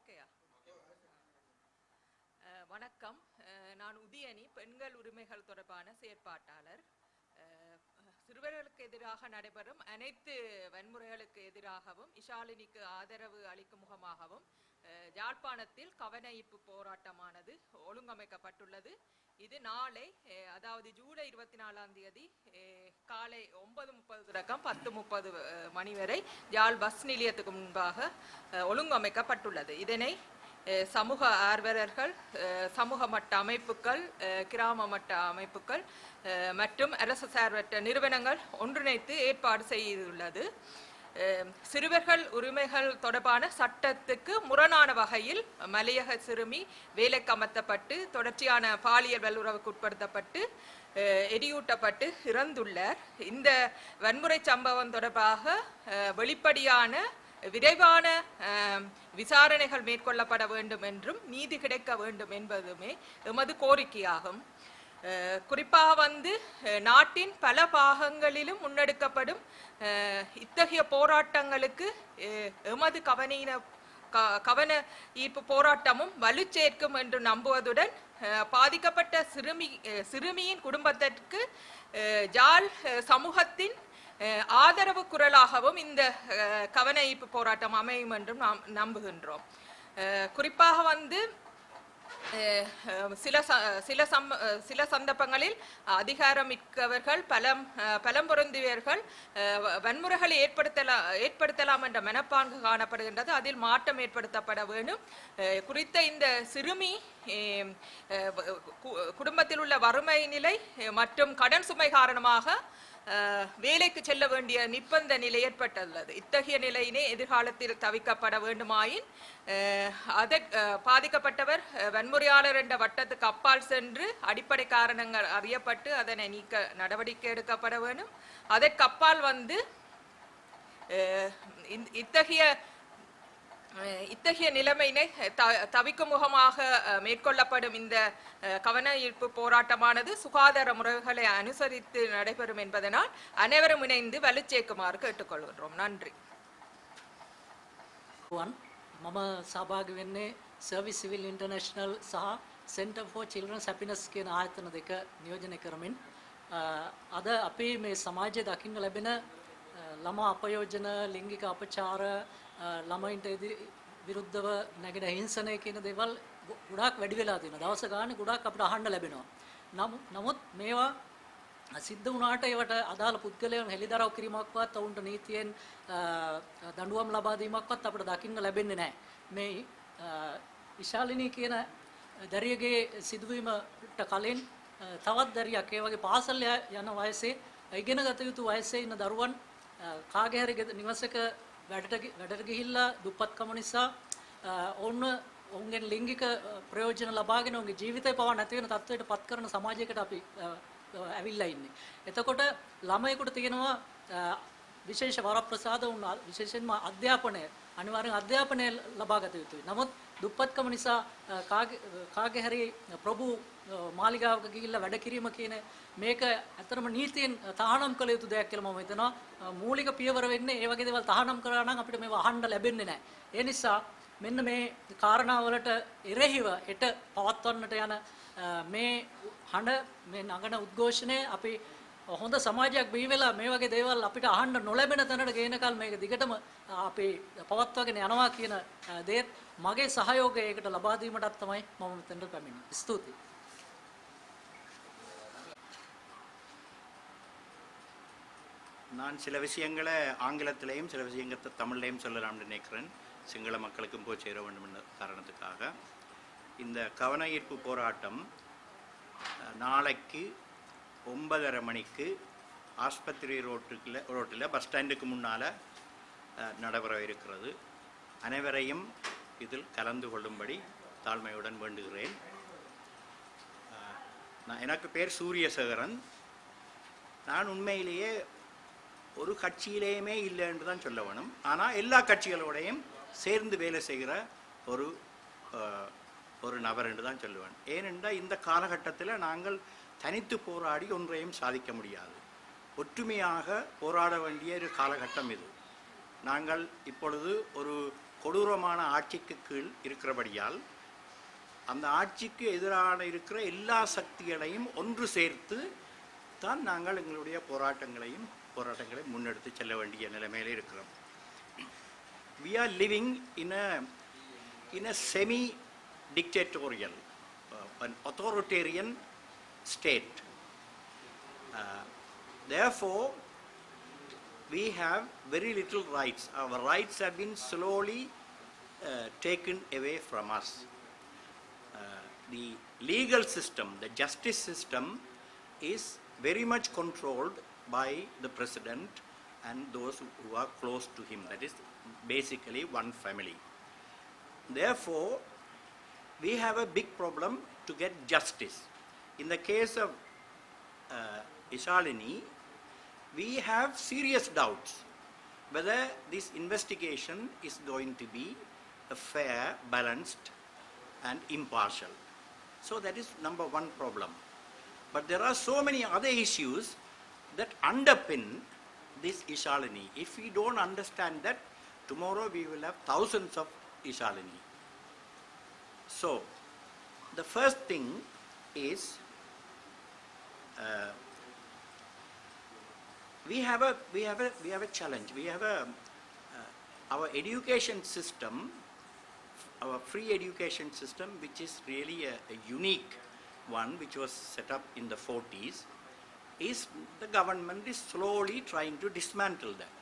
ஓகேயா? வணக்கம். நான் உதயணி, பெண்கள் உரிமைகள் தொடர்பான செயற்பாட்டாளர். சிறுவர்களுக்கு எதிராக நடைபெறும் அனைத்து வன்முறைகளுக்கு எதிராகவும் இஷாலினிக்கு ஆதரவு அளிக்கும் முகமாகவும் யாழ்ப்பாணத்தில் கவனயிப்பு போராட்டமானது ஒழுங்கமைக்கப்பட்டுள்ளது. இது நாளை, அதாவது ஜூலை 24ஆம் தேதி காலை 9:30 தொடக்கம் 10:30 மணி வரை யாழ் பஸ் நிலையத்துக்கு முன்பாக ஒழுங்கமைக்கப்பட்டுள்ளது. இதனை சமூக ஆர்வலர்கள், சமூக மட்ட அமைப்புகள், கிராம மட்ட அமைப்புகள் மற்றும் அரசு சார்பற்ற நிறுவனங்கள் ஒன்றிணைத்து ஏற்பாடு செய்துள்ளது. சிறுவர்கள் உரிமைகள் தொடர்பான சட்டத்துக்கு முரணான வகையில் மலையக சிறுமி வேலைக்கு அமர்த்தப்பட்டு தொடர்ச்சியான பாலியல் வல்லுறவுக்கு உட்படுத்தப்பட்டு எரியூட்டப்பட்டு இறந்துள்ளார். இந்த வன்முறை சம்பவம் தொடர்பாக வெளிப்படையான விரைவான விசாரணைகள் மேற்கொள்ளப்பட வேண்டும் என்றும் நீதி கிடைக்க வேண்டும் என்பதுமே எமது கோரிக்கையாகும். குறிப்பாக நாட்டின் பல பாகங்களிலும் முன்னெடுக்கப்படும் இத்தகைய போராட்டங்களுக்கு எமது கவன ஈர்ப்பு போராட்டமும் வலு சேர்க்கும் என்று நம்புவதுடன் பாதிக்கப்பட்ட சிறுமியின் குடும்பத்திற்கு யாழ் சமூகத்தின் ஆதரவு குரலாகவும் இந்த கவனஈர்ப்பு போராட்டம் அமையும் என்றும் நாம் நம்புகின்றோம். குறிப்பாக சில சந்தர்ப்பங்களில் அதிகாரமிக்கவர்கள், பலம் பொருந்தியவர்கள் வன்முறைகளை ஏற்படுத்தலாம் என்ற மனப்பாங்கு காணப்படுகின்றது. அதில் மாற்றம் ஏற்படுத்தப்பட வேண்டும். குறித்த இந்த சிறுமி குடும்பத்தில் உள்ள வறுமை நிலை மற்றும் கடன் சுமை காரணமாக வேலைக்கு செல்ல வேண்டிய நிர்பந்த நிலை ஏற்பட்டுள்ளது. இத்தகைய நிலையினை எதிர்காலத்தில் தவிர்க்கப்பட வேண்டுமாயின் பாதிக்கப்பட்டவர் வன்முறையாளர் என்ற வட்டத்துக்கு அப்பால் சென்று அடிப்படை காரணங்கள் அறியப்பட்டு அதனை நீக்க நடவடிக்கை எடுக்கப்பட வேண்டும். அதற்கு அப்பால் இத்தகைய நிலைமையினை தவிக்கும் முகமாக மேற்கொள்ளப்படும் இந்த கவன ஈர்ப்பு போராட்டமானது சுகாதார முறைகளை அனுசரித்து நடைபெறும் என்பதனால் அனைவரும் இணைந்து வலு சேர்க்குமாறு கேட்டுக்கொள்கின்றோம். நன்றி. මම සහභාගී වෙන්නේ සර්විස් සිවිල් ඉන්ටර්නැෂනල් සහ සෙන්ටර් ෆෝ චිල්ඩ්‍රන්ස් හැපිනස් කියන ආයතන දෙක නියෝජනය කරමින් අද අපි මේ සමාජයේ දකින්න ලැබෙන ළමා අපයෝජන, ලිංගික අපචාර, ළමයින්ට විරුද්ධව නැගෙන හිංසනය කියන දේවල් ගොඩාක් වැඩි වෙලා තියෙනවා. දවස ගානේ ගොඩාක් අපිට අහන්න ලැබෙනවා. නමුත් මේවා සිද්ධ වුණාට ඒවට අදාළ පුද්ගලයන් හෙළිදරව් කිරීමක්වත් ඔවුන්ට නීතියෙන් දඬුවම් ලබා දීමක්වත් අපිට දකින්න ලැබෙන්නේ නැහැ. මේ ඉශාලිනී කියන දරියගේ සිදුවීමට කලින් තවත් දරියක් ඒ වගේ පාසල් යන වයසේ ඉගෙන ගත යුතු වයසේ ඉන්න දරුවන් කාගේ හරි නිවසක වැඩට ගිහිල්ලා දුප්පත්කම නිසා ඔවුන්ගෙන් ලිංගික ප්‍රයෝජන ලබාගෙන ඔවුන්ගේ ජීවිතය පවා නැති වෙන තත්ත්වයට පත් කරන සමාජයකට අපි ඇවිල්ලා ඉන්නේ. එතකොට ළමයෙකුට තියෙනවා විශේෂ වරප්‍රසාද වුණ විශේෂයෙන්ම අධ්‍යාපනය, අනිවාර්යෙන් අධ්‍යාපනය ලබා ගත යුතුයි. නමුත් දුප්පත්කම නිසා කාගේ හරි ප්‍රභු මාලිගාවක ගිහිල්ලා වැඩ කිරීම කියන මේක ඇත්තටම නීතියෙන් තහනම් කළ යුතු දෙයක් කියලා මම හිතනවා. මූලික පියවර වෙන්නේ ඒ වගේ දේවල් තහනම් කරා නම් අපිට මේව අහන්න ලැබෙන්නේ නැහැ. ඒ නිසා මෙන්න මේ කාරණාවලට එරෙහිව හෙට පවත්වන්නට යන මේ හඬ, මේ නගන උද්ඝෝෂණය අපි හොඳ සමාජයක් බිහි වෙලා මේ වගේ දේවල් අපිට අහන්න නොලැබෙන තැනට ගේනකල් මේක දිගටම අපි පවත්වාගෙන යනවා කියන දේත් මගේ සහයෝගය ඒකට ලබා දීමටත් තමයි මම මෙතනට පැමිණෙන්නේ. ස්තුතියි. நான் சில விஷயங்களை ஆங்கிலத்திலையும் சில விஷயங்களை தமிழ்லையும் சொல்லலாம்னு நினைக்கிறேன். சிங்கள மக்களுக்கும் போய் சேர வேண்டும் என்ற காரணத்துக்காக இந்த கவன ஈர்ப்பு போராட்டம் நாளைக்கு 9:30 மணிக்கு ஆஸ்பத்திரி ரோட்டில் பஸ் ஸ்டாண்டுக்கு முன்னால் நடைபெற இருக்கிறது. அனைவரையும் இதில் கலந்து கொள்ளும்படி தாழ்மையுடன் வேண்டுகிறேன். எனக்கு பேர் சூரியசேகரன். நான் உண்மையிலேயே ஒரு கட்சியிலேயுமே இல்லை என்று தான் சொல்ல வேணும். ஆனால் எல்லா கட்சிகளோடையும் சேர்ந்து வேலை செய்கிற ஒரு நபர் என்று தான் சொல்லுவேன். ஏனென்றால் இந்த காலகட்டத்தில் நாங்கள் தனித்து போராடி ஒன்றையும் சாதிக்க முடியாது. ஒற்றுமையாக போராட வேண்டிய ஒரு காலகட்டம் இது. நாங்கள் இப்பொழுது ஒரு கொடூரமான ஆட்சிக்கு கீழ் இருக்கிறபடியால் அந்த ஆட்சிக்கு எதிரான இருக்கிற எல்லா சக்திகளையும் ஒன்று சேர்த்து தான் நாங்கள் எங்களுடைய போராட்டங்களை முன்னெடுத்து செல்ல வேண்டிய நிலைமையில் இருக்கிறோம். We are living in a semi-dictatorial, an authoritarian state. Therefore, we have very little rights. Our rights have been slowly taken away from us. The legal system, the justice system is very much controlled by the president and those who are close to him. That is basically one family. Therefore, we have a big problem to get justice. In the case of Ishalini, we have serious doubts whether this investigation is going to be fair, balanced and impartial. So that is number one problem. But there are so many other issues that underpin this Ishalini. If we don't understand that, tomorrow we will have thousands of Ishalini. So the first thing is we have a challenge. We have our education system, our free education system, which is really a unique one, which was set up in the 40s, is the government is slowly trying to dismantle that.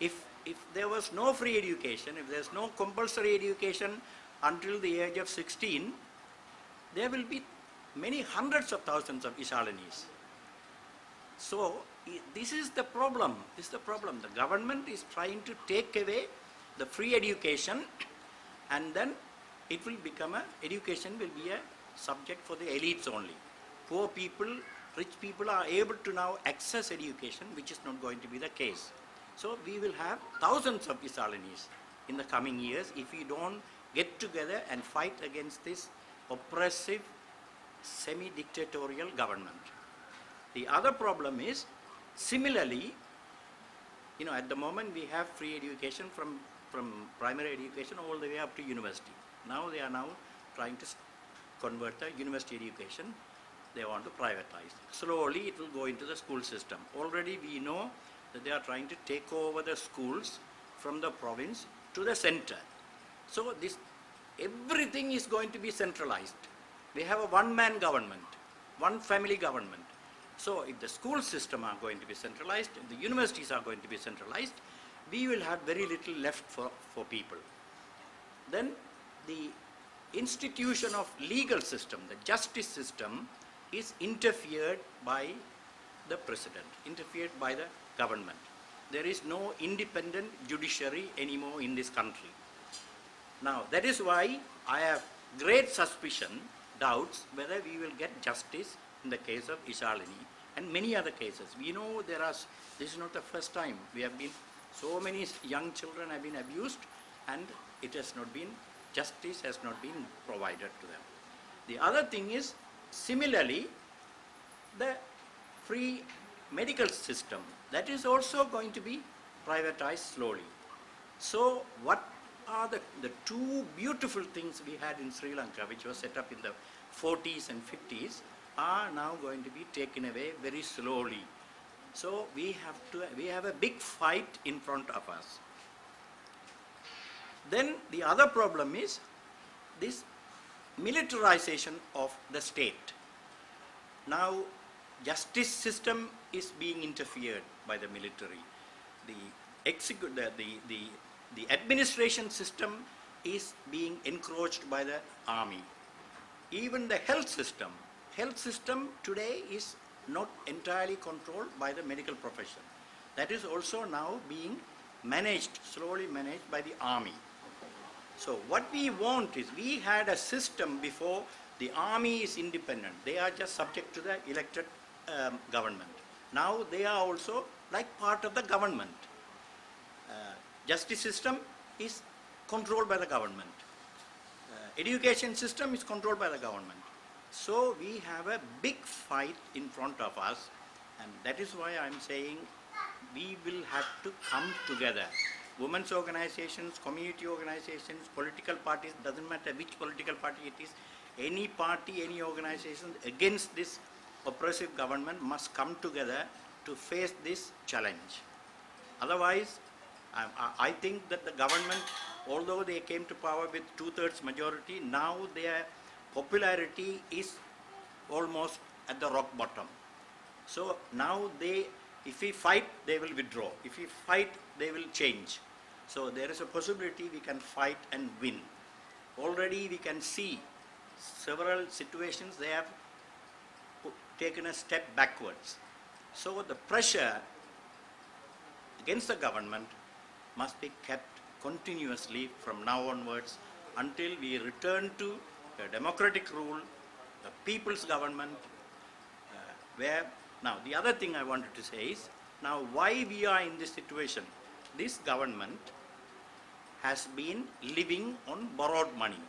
If there was no free education, if there's no compulsory education until the age of 16, there will be many hundreds of thousands of Ishalinis. So this is the problem. This is the problem. The government is trying to take away the free education, and then it will become education will be a subject for the elites only. Poor people, rich people are able to now access education, which is not going to be the case. So we will have thousands of Ishalinis in the coming years if we don't get together and fight against this oppressive, semi-dictatorial government. The other problem is, similarly, at the moment we have free education from primary education all the way up to university. Now they are trying to convert the university education. They want to privatize. Slowly it will go into the school system. Already we know that they are trying to take over the schools from the province to the center. So everything is going to be centralized. We have a one-man government, one family government. So if the school system are going to be centralized, if the universities are going to be centralized, we will have very little left for people. Then the institution of legal system, the justice system, is interfered by the president, interfered by the government. There is no independent judiciary anymore in this country. Now that is why I have great suspicion, doubts whether we will get justice in the case of Ishalini and many other cases. We know this is not the first time. So many young children have been abused and it has not been, justice has not been provided to them. The other thing is, similarly, the free medical system, that is also going to be privatized slowly. So what are the two beautiful things we had in Sri Lanka, which was set up in the 40s and 50s, are now going to be taken away very slowly. So we have a big fight in front of us. Then the other problem is this militarization of the state. Now justice system is being interfered by the military. The administration system is being encroached by the army. Even the health system today is not entirely controlled by the medical profession. That is also now being slowly managed by the army. So what we want is, we had a system before the army is independent. They are just subject to the elected government. Now they are also like part of the government. Justice system is controlled by the government. Education system is controlled by the government. So we have a big fight in front of us, and that is why I am saying we will have to come together. women's organizations, community organizations, political parties, doesn't matter which political party it is, any party, any organization against this oppressive government must come together to face this challenge. Otherwise, I think that the government, although they came to power with 2/3 majority, now their popularity is almost at the rock bottom. So now if we fight, they will withdraw. If we fight, they will change. So there is a possibility we can fight and win. Already we can see several situations they have taken a step backwards. So the pressure against the government must be kept continuously from now onwards until we return to a democratic rule, a people's government, where now the other thing I wanted to say is, now why we are in this situation. This government has been living on borrowed money.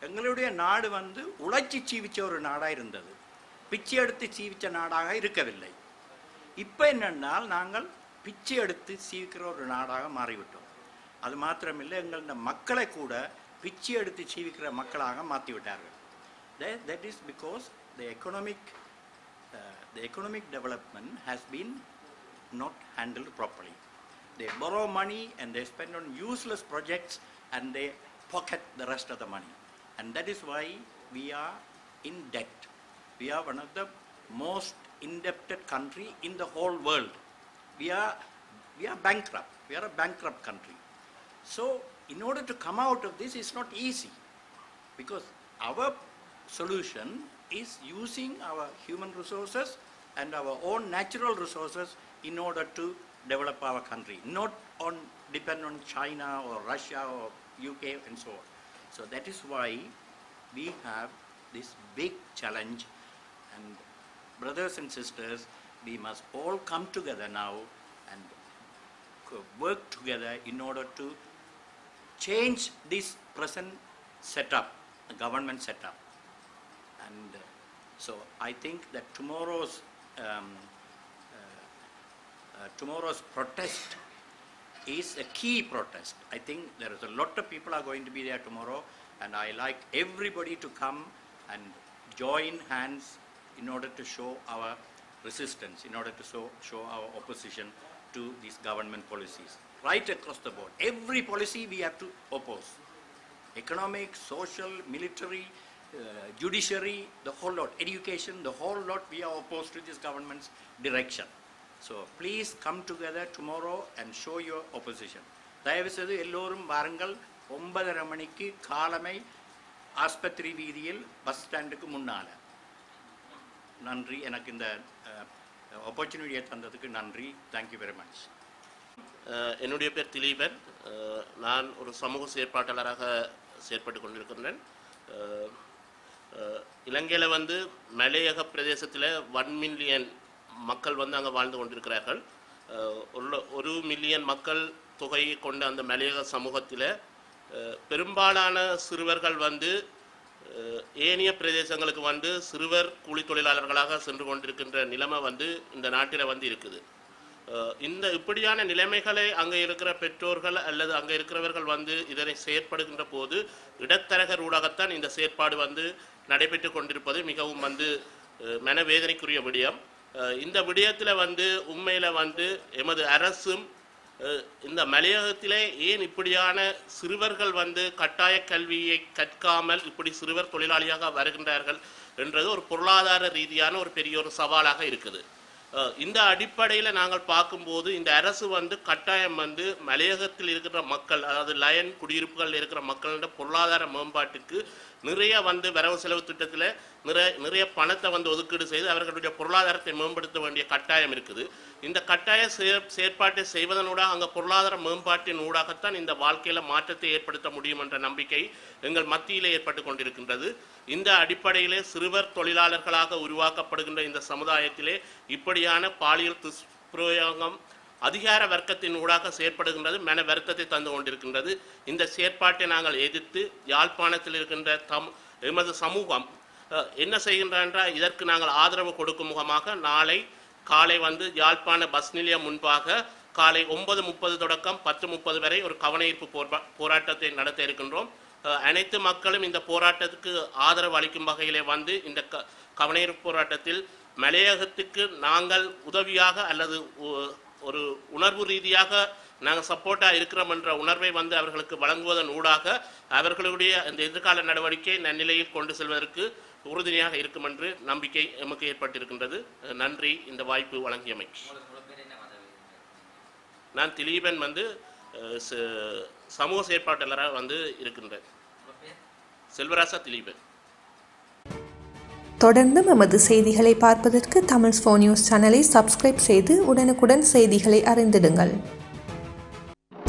எங்களுடைய நாடு வந்து உழைச்சி ஜீவிச்ச ஒரு நாடாக இருந்தது, பிச்சை எடுத்து ஜீவிச்ச நாடாக இருக்கவில்லை. இப்போ என்னென்னால் நாங்கள் பிச்சை எடுத்து ஜீவிக்கிற ஒரு நாடாக மாறிவிட்டோம். அது மாத்திரமில்லை, எங்களோட மக்களை கூட பிச்சை எடுத்து ஜீவிக்கிற மக்களாக மாற்றி விட்டார்கள். That is because the economic development has been not handled properly. They borrow money and they spend on useless projects and they pocket the rest of the money. And that is why we are in debt. We are one of the most indebted country in the whole world. We are bankrupt. We are a bankrupt country. So in order to come out of this, it's not easy, because our solution is using our human resources and our own natural resources in order to develop our country, not depend on China or Russia or UK and so on. So that is why we have this big challenge, and brothers and sisters, we must all come together now and work together in order to change this present setup, the government setup. And so I think that tomorrow's protest is a key protest. I think there is a lot of people are going to be there tomorrow, and I like everybody to come and join hands in order to show our resistance, in order to show our opposition to these government policies. Right across the board, every policy we have to oppose. Economic, social, military, judiciary, the whole lot, education, the whole lot, we are opposed to this government's direction. So please come together tomorrow and show your opposition. தயவு செய்து எல்லோரும் வாருங்கள். 9:30 மணிக்கு காலமை ஆஸ்பத்திரி வீதியில் bus ஸ்டாண்டுக்கு முன்னால். நன்றி, எனக்கு இந்த ஆப்பர்ச்சுனிட்டியை தந்ததுக்கு நன்றி. Thank you very much. என்னுடைய பேர் திலீபன். நான் ஒரு சமூக செயற்பாட்டாளராக செயற்பட்டு கொண்டிருக்கின்றேன். இலங்கையில் வந்து மலையக பிரதேசத்தில் 1 மில்லியன் மக்கள் வந்து அங்கே வாழ்ந்து கொண்டிருக்கிறார்கள். 1 மில்லியன் மக்கள் தொகையை கொண்ட அந்த மலையக சமூகத்தில் பெரும்பாலான சிறுவர்கள் வந்து ஏனைய பிரதேசங்களுக்கு வந்து சிறுவர் கூலி தொழிலாளர்களாக சென்று கொண்டிருக்கின்ற நிலைமை வந்து இந்த நாட்டில் வந்து இருக்குது. இந்த இப்படியான நிலைமைகளை அங்கே இருக்கிற பெற்றோர்கள் அல்லது அங்கே இருக்கிறவர்கள் வந்து இதனை செயற்படுகின்ற போது இடத்தரகர் ஊடாகத்தான் இந்த செயற்பாடு வந்து நடைபெற்று கொண்டிருப்பது மிகவும் வந்து மனவேதனைக்குரிய விடயம். இந்த விடயத்தில் வந்து உண்மையில் வந்து எமது அரசும் இந்த மலையகத்திலே ஏன் இப்படியான சிறுவர்கள் வந்து கட்டாய கல்வியை கற்காமல் இப்படி சிறுவர் தொழிலாளியாக வருகின்றார்கள் என்றது ஒரு பொருளாதார ரீதியான ஒரு பெரிய ஒரு சவாலாக இருக்குது. இந்த அடிப்படையில் நாங்கள் பார்க்கும்போது இந்த அரசு வந்து கட்டாயம் வந்து மலையகத்தில் இருக்கிற மக்கள், அதாவது லயன் குடியிருப்புகள் இருக்கிற மக்களோட பொருளாதார மேம்பாட்டுக்கு நிறைய வந்து வரவு செலவு திட்டத்தில் நிறைய பணத்தை வந்து ஒதுக்கீடு செய்து அவர்களுடைய பொருளாதாரத்தை மேம்படுத்த வேண்டிய கட்டாயம் இருக்குது. இந்த கட்டாய செயற்பாட்டை செய்வதனூடாக அங்கே பொருளாதார மேம்பாட்டின் ஊடாகத்தான் இந்த வாழ்க்கையில் மாற்றத்தை ஏற்படுத்த முடியும் என்ற நம்பிக்கை எங்கள் மத்தியிலே ஏற்பட்டு கொண்டிருக்கின்றது. இந்த அடிப்படையிலே சிறுவர் தொழிலாளர்களாக உருவாக்கப்படுகின்ற இந்த சமுதாயத்திலே இப்படியான பாலியல் துஷ்பிரயோகம் அதிகார வர்க்கத்தின் ஊடாக செயற்படுகின்றது மன வருத்தத்தை தந்து கொண்டிருக்கின்றது. இந்த செயற்பாட்டை நாங்கள் எதிர்த்து யாழ்ப்பாணத்தில் இருக்கின்ற எமது சமூகம் என்ன செய்கின்றன, இதற்கு நாங்கள் ஆதரவு கொடுக்கும் முகமாக நாளை காலை வந்து யாழ்ப்பாண பஸ் நிலையம் முன்பாக காலை 9:30 தொடக்கம் 10:30 வரை ஒரு கவனஈர்ப்பு போராட்டத்தை நடத்த இருக்கின்றோம். அனைத்து மக்களும் இந்த போராட்டத்துக்கு ஆதரவு அளிக்கும் வகையிலே வந்து இந்த கவனஈர்ப்பு போராட்டத்தில் மலையகத்துக்கு நாங்கள் உதவியாக அல்லது ஒரு உணர்வு ரீதியாக நாங்கள் சப்போர்ட்டாக இருக்கிறோம் என்ற உணர்வை வந்து அவர்களுக்கு வழங்குவதன் ஊடாக அவர்களுடைய இந்த எதிர்கால நடவடிக்கை நன்னிலையில் கொண்டு செல்வதற்கு உறுதுணையாக இருக்கும் என்று நம்பிக்கை எமக்கு ஏற்பட்டிருக்கின்றது. நன்றி இந்த வாய்ப்பு வழங்கியமைக்கு. நான் திலீபன் வந்து சமூக செயற்பாட்டாளராக வந்து இருக்கின்றேன். செல்வராசா திலீபன். தொடர்ந்து எமது செய்திகளை பார்ப்பதற்கு தமிழ் நியூஸ் சேனலை சப்ஸ்கிரைப் செய்து உடனுக்குடன் செய்திகளை அறிந்திடுங்கள்.